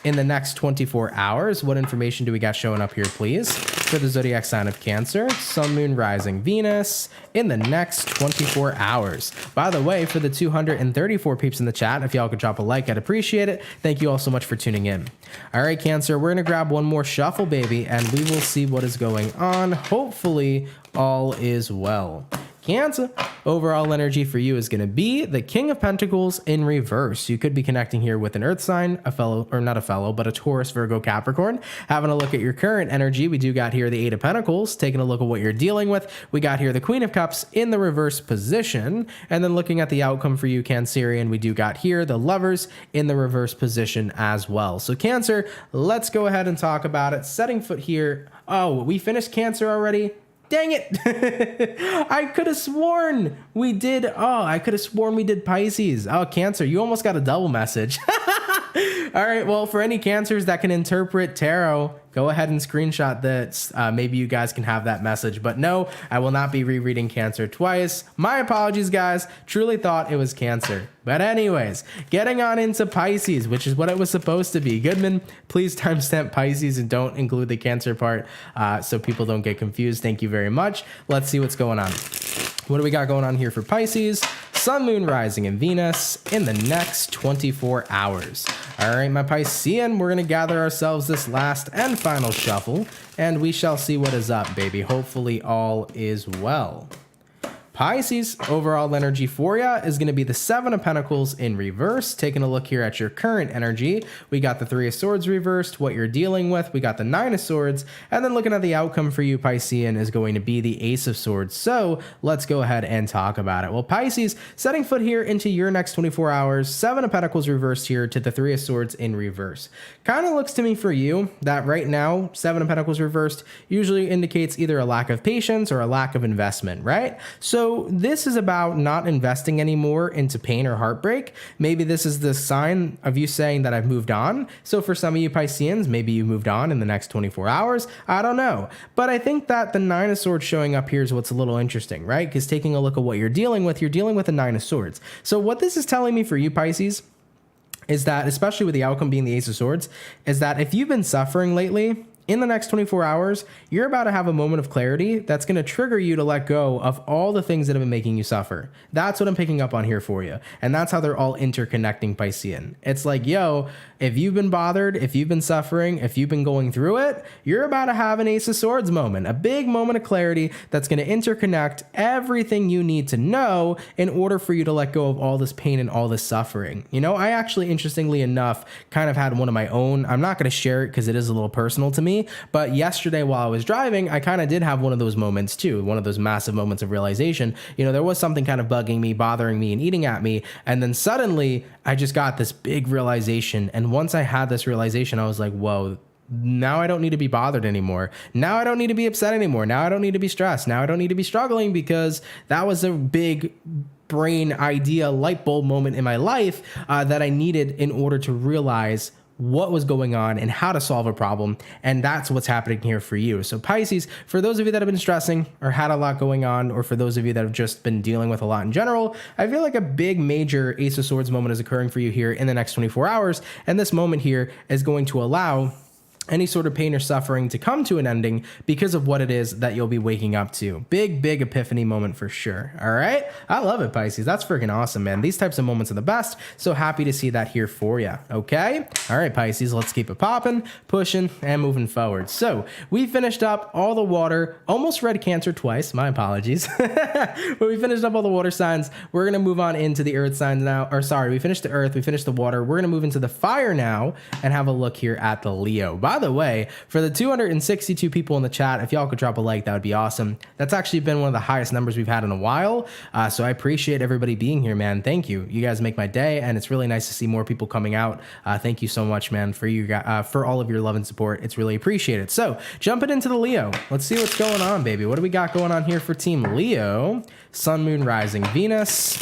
In the next 24 hours, what information do we got showing up here, please? For the zodiac sign of Cancer, Sun, Moon, Rising, Venus, in the next 24 hours. By the way, for the 234 peeps in the chat, if y'all could drop a like, I'd appreciate it. Thank you all so much for tuning in. All right, Cancer, we're gonna grab one more shuffle, baby, and we will see what is going on. Hopefully, all is well. Cancer, overall energy for you is going to be the King of Pentacles in reverse. You could be connecting here with an earth sign, a fellow, or not a fellow, but a Taurus, Virgo, Capricorn. Having a look at your current energy, we do got here the Eight of Pentacles. Taking a look at what you're dealing with, we got here the Queen of Cups in the reverse position. And then looking at the outcome for you, Cancerian, we do got here the Lovers in the reverse position as well. So Cancer, let's go ahead and talk about it. Setting foot here. Oh, we finished Cancer already? Dang it. I could have sworn we did. Oh, I could have sworn we did Pisces. Oh, Cancer, you almost got a double message. All right. Well, for any Cancers that can interpret tarot, go ahead and screenshot this. Maybe you guys can have that message. But no, I will not be rereading Cancer twice. My apologies, guys. Truly thought it was Cancer. But anyways, getting on into Pisces, which is what it was supposed to be. Goodman, please timestamp Pisces and don't include the Cancer part so people don't get confused. Thank you very much. Let's see what's going on. What do we got going on here for Pisces? Sun, Moon, Rising, and Venus in the next 24 hours. All right, my Piscean, we're going to gather ourselves this last and final shuffle, and we shall see what is up, baby. Hopefully all is well. Pisces, overall energy for ya is going to be the Seven of Pentacles in reverse. Taking a look here at your current energy, we got the Three of Swords reversed, what you're dealing with. We got the Nine of Swords, and then looking at the outcome for you, Piscean, is going to be the Ace of Swords. So let's go ahead and talk about it. Well, Pisces, setting foot here into your next 24 hours, Seven of Pentacles reversed here to the Three of Swords in reverse. Kind of looks to me for you that right now, Seven of Pentacles reversed usually indicates either a lack of patience or a lack of investment, right? So this is about not investing anymore into pain or heartbreak. Maybe this is the sign of you saying that I've moved on. So for some of you Pisceans, maybe you moved on in the next 24 hours. I don't know. But I think that the Nine of Swords showing up here is what's a little interesting, right? Because taking a look at what you're dealing with the Nine of Swords. So what this is telling me for you, Pisces, is that, especially with the outcome being the Ace of Swords, is that if you've been suffering lately, in the next 24 hours, you're about to have a moment of clarity that's going to trigger you to let go of all the things that have been making you suffer. That's what I'm picking up on here for you. And that's how they're all interconnecting, Piscean. It's like, yo, if you've been bothered, if you've been suffering, if you've been going through it, you're about to have an Ace of Swords moment, a big moment of clarity that's going to interconnect everything you need to know in order for you to let go of all this pain and all this suffering. You know, I actually, interestingly enough, kind of had one of my own. I'm not going to share it because it is a little personal to me, but yesterday while I was driving, I kind of did have one of those moments too, one of those massive moments of realization. You know, there was something kind of bugging me, bothering me, and eating at me, and then suddenly I just got this big realization. And once I had this realization, I was like, whoa, now I don't need to be bothered anymore. Now I don't need to be upset anymore. Now I don't need to be stressed. Now I don't need to be struggling, because that was a big brain idea light bulb moment in my life that I needed in order to realize what was going on and how to solve a problem. And that's what's happening here for you. So Pisces, for those of you that have been stressing or had a lot going on, or for those of you that have just been dealing with a lot in general, I feel like a big major Ace of Swords moment is occurring for you here in the next 24 hours. And this moment here is going to allow any sort of pain or suffering to come to an ending because of what it is that you'll be waking up to. Big epiphany moment for sure. All right. I love it, Pisces. That's freaking awesome, man. These types of moments are the best. So happy to see that here for you. Okay. All right, Pisces, let's keep it popping, pushing, and moving forward. So we finished up all the water, almost read Cancer twice. My apologies. But we finished up all the water signs. We're going to move on into the earth signs now. Or sorry, we finished the earth. We finished the water. We're going to move into the fire now and have a look here at the Leo. By the way, for the 262 people in the chat, if y'all could drop a like, that would be awesome. That's actually been one of the highest numbers we've had in a while. So I appreciate everybody being here, man. Thank you. You guys make my day, and it's really nice to see more people coming out. Thank you so much, man, for you guys, for all of your love and support. It's really appreciated. So jumping into the Leo, let's see what's going on, baby. What do we got going on here for Team Leo? Sun, Moon, Rising, Venus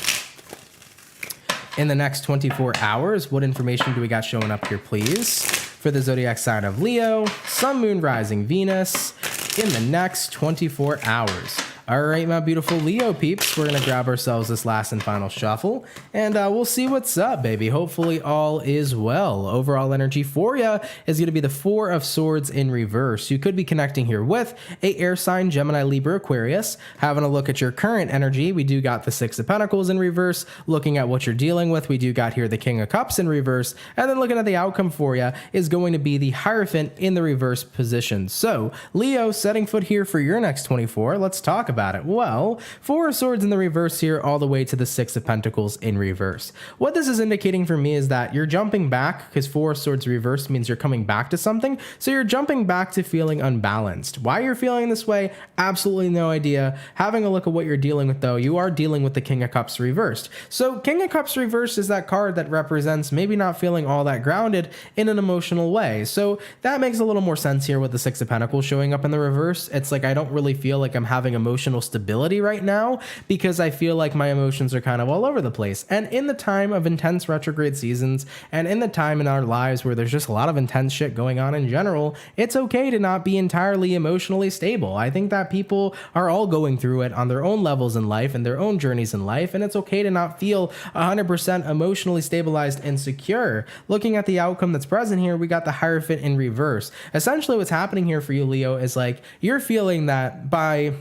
in the next 24 hours. What information do we got showing up here, please? For the zodiac sign of Leo, Sun, Moon, Rising, Venus in the next 24 hours. All right, my beautiful Leo peeps, we're going to grab ourselves this last and final shuffle, and we'll see what's up, baby. Hopefully all is well. Overall energy for you is going to be the Four of Swords in reverse. You could be connecting here with a air sign, Gemini, Libra, Aquarius. Having a look at your current energy, we do got the Six of Pentacles in reverse. Looking at what you're dealing with, we do got here the King of Cups in reverse. And then looking at the outcome for you is going to be the Hierophant in the reverse position. So Leo, setting foot here for your next 24. Let's talk about about it? Well, Four of Swords in the reverse here, all the way to the Six of Pentacles in reverse. What this is indicating for me is that you're jumping back, because Four of Swords reverse means you're coming back to something. So you're jumping back to feeling unbalanced. Why you're feeling this way, absolutely no idea. Having a look at what you're dealing with though, you are dealing with the King of Cups reversed. So King of Cups reversed is that card that represents maybe not feeling all that grounded in an emotional way. So that makes a little more sense here with the Six of Pentacles showing up in the reverse. It's like I don't really feel like I'm having emotional stability right now because I feel like my emotions are kind of all over the place. And in the time of intense retrograde seasons and in the time in our lives where there's just a lot of intense shit going on in general, it's okay to not be entirely emotionally stable. I think that people are all going through it on their own levels in life and their own journeys in life, and it's okay to not feel 100% emotionally stabilized and secure. Looking at the outcome that's present here, we got the Hierophant in reverse. Essentially what's happening here for you, Leo, is like you're feeling that by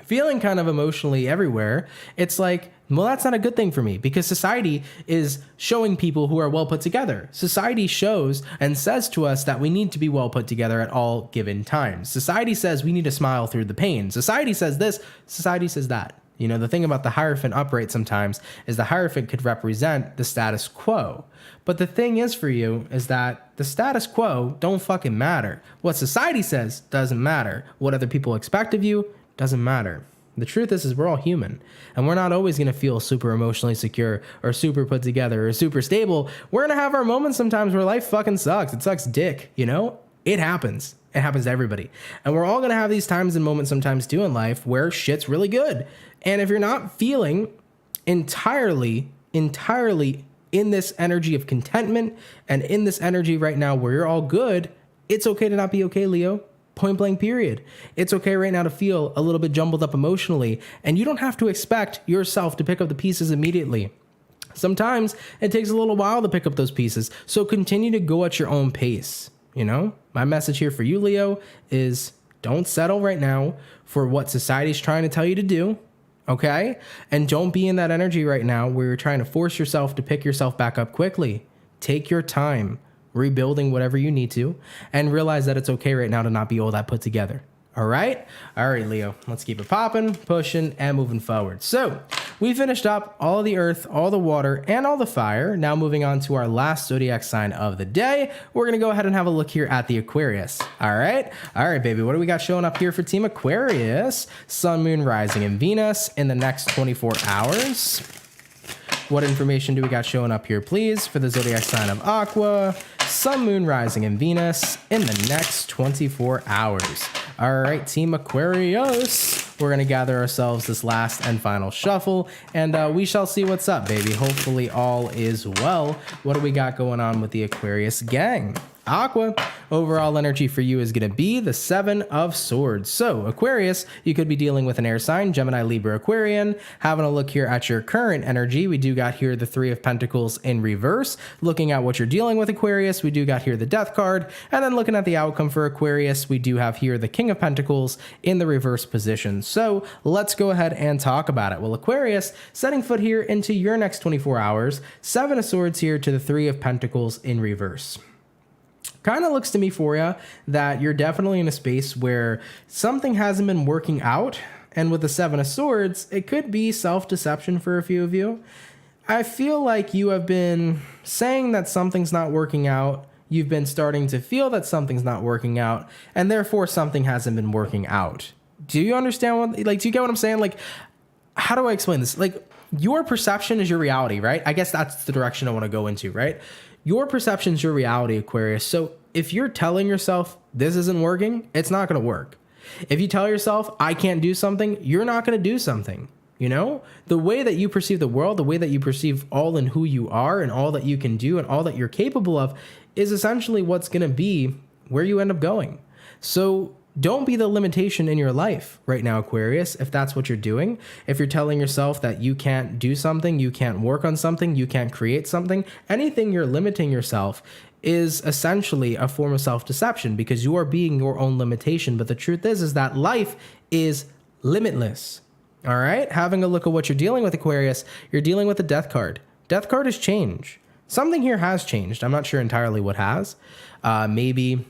feeling kind of emotionally everywhere, it's like, well, that's not a good thing for me because society is showing people who are well put together. Society shows and says to us that we need to be well put together at all given times. Society says we need to smile through the pain. Society says this, society says that. You know, the thing about the Hierophant upright sometimes is the Hierophant could represent the status quo. But the thing is for you is that the status quo don't fucking matter. What society says doesn't matter. What other people expect of you doesn't matter. The truth is we're all human and we're not always going to feel super emotionally secure or super put together or super stable. We're going to have our moments sometimes where life fucking sucks. It sucks dick, you know? It happens. It happens to everybody. And we're all going to have these times and moments sometimes too in life where shit's really good. And if you're not feeling entirely in this energy of contentment and in this energy right now where you're all good, it's okay to not be okay, Leo. Point blank period. It's okay right now to feel a little bit jumbled up emotionally, and you don't have to expect yourself to pick up the pieces immediately. Sometimes it takes a little while to pick up those pieces, so continue to go at your own pace. You know, my message here for you, Leo, is don't settle right now for what society's trying to tell you to do, okay? And don't be in that energy right now where you're trying to force yourself to pick yourself back up quickly. Take your time rebuilding whatever you need to, and realize that it's okay right now to not be all that put together. All right, Leo, let's keep it popping, pushing, and moving forward. So we finished up all the earth, all the water, and all the fire. Now moving on to our last zodiac sign of the day, we're gonna go ahead and have a look here at the Aquarius. All right, baby, what do we got showing up here for Team Aquarius? Sun, Moon, Rising, and Venus in the next 24 hours. What information do we got showing up here, please, for the zodiac sign of Aqua, Sun, Moon, Rising, and Venus in the next 24 hours? All right, Team Aquarius, we're going to gather ourselves this last and final shuffle, and we shall see what's up, baby. Hopefully all is well. What do we got going on with the Aquarius gang? Aqua, overall energy for you is going to be the Seven of Swords. So Aquarius, you could be dealing with an air sign, Gemini, Libra, Aquarian. Having a look here at your current energy, we do got here the Three of Pentacles in reverse. Looking at what you're dealing with, Aquarius, we do got here the Death card. And then looking at the outcome for Aquarius, we do have here the King of Pentacles in the reverse position. So let's go ahead and talk about it. Well, Aquarius, setting foot here into your next 24 hours, Seven of Swords here to the Three of Pentacles in reverse. Kind of looks to me for you that you're definitely in a space where something hasn't been working out. And with the Seven of Swords, it could be self-deception for a few of you. I feel like you have been saying that something's not working out. You've been starting to feel that something's not working out, and therefore something hasn't been working out. Do you understand what, do you get what I'm saying? Like, how do I explain this? Like, your perception is your reality, right? I guess that's the direction I want to go into, right? Your perception is your reality, Aquarius. So if you're telling yourself this isn't working, it's not going to work. If you tell yourself I can't do something, you're not going to do something. You know, the way that you perceive the world, the way that you perceive all in who you are and all that you can do and all that you're capable of is essentially what's going to be where you end up going. So don't be the limitation in your life right now, Aquarius, if that's what you're doing. If you're telling yourself that you can't do something, you can't work on something, you can't create something, anything you're limiting yourself is essentially a form of self-deception because you are being your own limitation. But the truth is that life is limitless. All right? Having a look at what you're dealing with, Aquarius, you're dealing with the Death card. Death card is change. Something here has changed. I'm not sure entirely what has. Maybe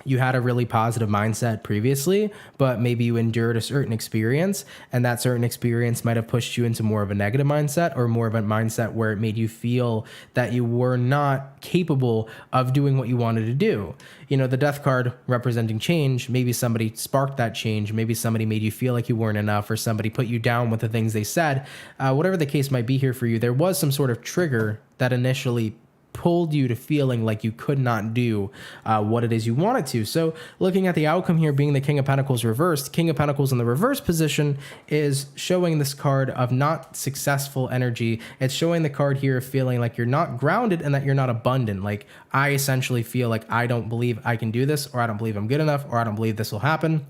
you had a really positive mindset previously, but maybe you endured a certain experience, and that certain experience might have pushed you into more of a negative mindset, or more of a mindset where it made you feel that you were not capable of doing what you wanted to do. You know, the death card representing change, maybe somebody sparked that change, maybe somebody made you feel like you weren't enough, or somebody put you down with the things they said. Whatever the case might be here for you, there was some sort of trigger that initially pulled you to feeling like you could not do what it is you wanted to. So looking at the outcome here being the King of Pentacles reversed, King of Pentacles in the reverse position is showing this card of not successful energy. It's showing the card here of feeling like you're not grounded and that you're not abundant. Like, I essentially feel like I don't believe I can do this, or I don't believe I'm good enough, or I don't believe this will happen.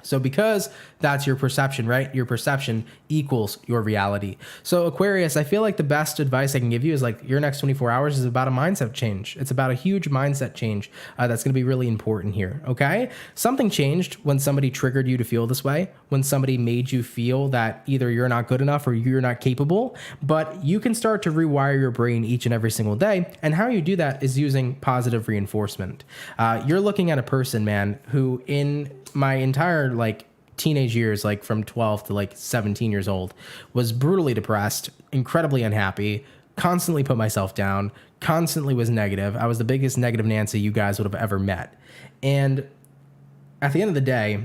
So because that's your perception, right? Your perception equals your reality. So Aquarius, I feel like the best advice I can give you is like your next 24 hours is about a mindset change. It's about a huge mindset change that's going to be really important here, okay? Something changed when somebody triggered you to feel this way, when somebody made you feel that either you're not good enough or you're not capable, but you can start to rewire your brain each and every single day. And how you do that is using positive reinforcement. You're looking at a person, man, who in my entire like teenage years, like from 12 to like 17 years old, was brutally depressed, incredibly unhappy, constantly put myself down, constantly was negative. I was the biggest negative Nancy you guys would have ever met. And at the end of the day,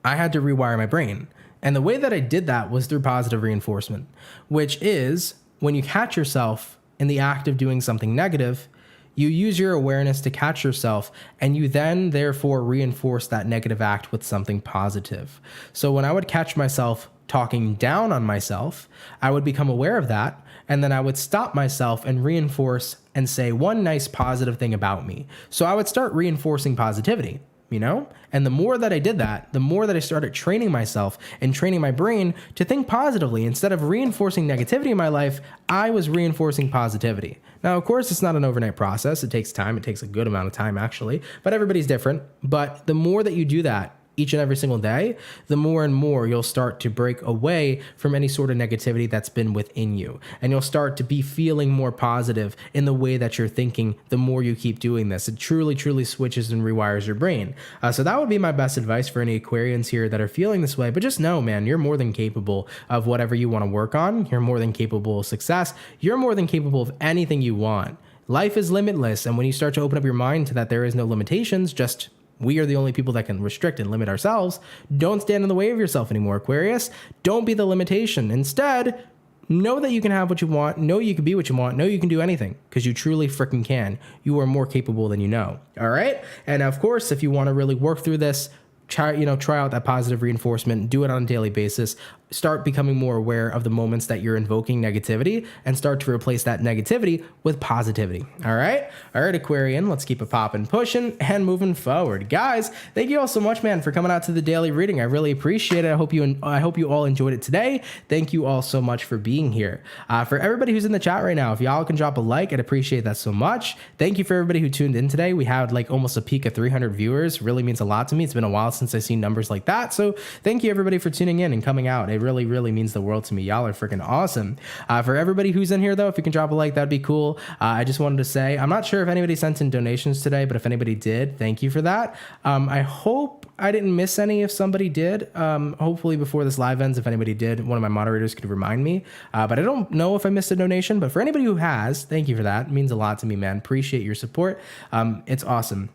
I had to rewire my brain. And the way that I did that was through positive reinforcement, which is when you catch yourself in the act of doing something negative, you use your awareness to catch yourself, and you then therefore reinforce that negative act with something positive. So when I would catch myself talking down on myself, I would become aware of that, and then I would stop myself and reinforce and say one nice positive thing about me. So I would start reinforcing positivity, you know? And the more that I did that, the more that I started training myself and training my brain to think positively. Instead of reinforcing negativity in my life, I was reinforcing positivity. Now, of course, it's not an overnight process. It takes time. It takes a good amount of time, actually, but everybody's different. But the more that you do that each and every single day, the more and more you'll start to break away from any sort of negativity that's been within you. And you'll start to be feeling more positive in the way that you're thinking the more you keep doing this. It truly, truly switches and rewires your brain. So that would be my best advice for any Aquarians here that are feeling this way. But just know, man, you're more than capable of whatever you want to work on. You're more than capable of success. You're more than capable of anything you want. Life is limitless. And when you start to open up your mind to that there is no limitations, just we are the only people that can restrict and limit ourselves. Don't stand in the way of yourself anymore, Aquarius. Don't be the limitation. Instead, know that you can have what you want. Know you can be what you want. Know you can do anything, because you truly freaking can. You are more capable than you know. All right? And of course, if you want to really work through this, try out that positive reinforcement. Do it on a daily basis. Start becoming more aware of the moments that you're invoking negativity, and start to replace that negativity with positivity. All right, Aquarian, let's keep it popping, pushing, and moving forward. Guys, thank you all so much, man, for coming out to the daily reading. I really appreciate it. I hope you all enjoyed it today. Thank you all so much for being here. For everybody who's in the chat right now, if y'all can drop a like, I'd appreciate that so much. Thank you for everybody who tuned in today. We had like almost a peak of 300 viewers. Really means a lot to me. It's been a while since I've seen numbers like that. So thank you everybody for tuning in and coming out. It really, really means the world to me. Y'all are freaking awesome. For everybody who's in here though, if you can drop a like, that'd be cool. I just wanted to say, I'm not sure if anybody sent in donations today, but if anybody did, thank you for that. I hope I didn't miss any if somebody did. Hopefully before this live ends, if anybody did, one of my moderators could remind me. But I don't know if I missed a donation, but for anybody who has, thank you for that. It means a lot to me, man. Appreciate your support. It's awesome.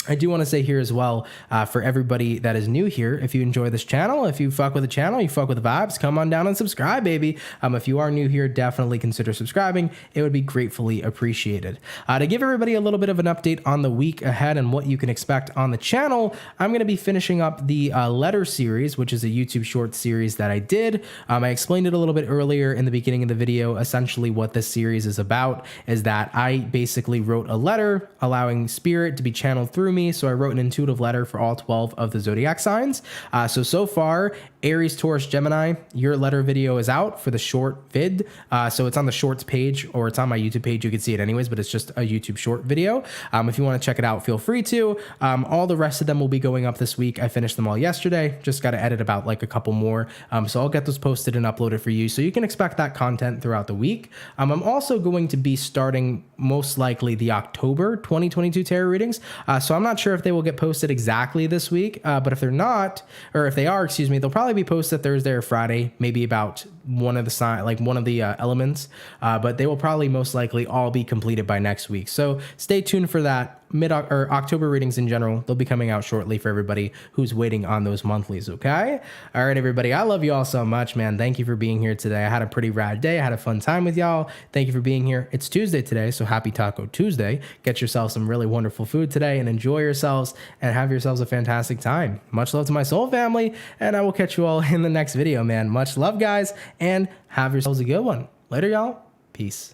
I do want to say here as well, for everybody that is new here, if you enjoy this channel, if you fuck with the channel, you fuck with the vibes, come on down and subscribe, baby. If you are new here, definitely consider subscribing. It would be gratefully appreciated. To give everybody a little bit of an update on the week ahead and what you can expect on the channel, I'm going to be finishing up the letter series, which is a YouTube short series that I did. I explained it a little bit earlier in the beginning of the video. Essentially what this series is about is that I basically wrote a letter allowing spirit to be channeled through me. So I wrote an intuitive letter for all 12 of the zodiac signs. So far, Aries, Taurus, Gemini, your letter video is out for the short vid. So it's on the shorts page, or it's on my YouTube page. You can see it anyways, but it's just a YouTube short video. If you want to check it out, feel free to. All the rest of them will be going up this week. I finished them all yesterday. Just got to edit about like a couple more. So I'll get those posted and uploaded for you. So you can expect that content throughout the week. I'm also going to be starting most likely the October 2022 tarot readings. So I'm not sure if they will get posted exactly this week, but if they're not, or if they are, excuse me, they'll probably be posted Thursday or Friday, maybe about one of the sign, like one of the elements, but they will probably most likely all be completed by next week. So stay tuned for that. October readings in general, they'll be coming out shortly for everybody who's waiting on those monthlies. Okay. All right, everybody. I love you all so much, man. Thank you for being here today. I had a pretty rad day. I had a fun time with y'all. Thank you for being here. It's Tuesday today, so happy Taco Tuesday. Get yourself some really wonderful food today and enjoy yourselves and have yourselves a fantastic time. Much love to my soul family, and I will catch you all in the next video, man. Much love, guys, and have yourselves a good one. Later, y'all. Peace.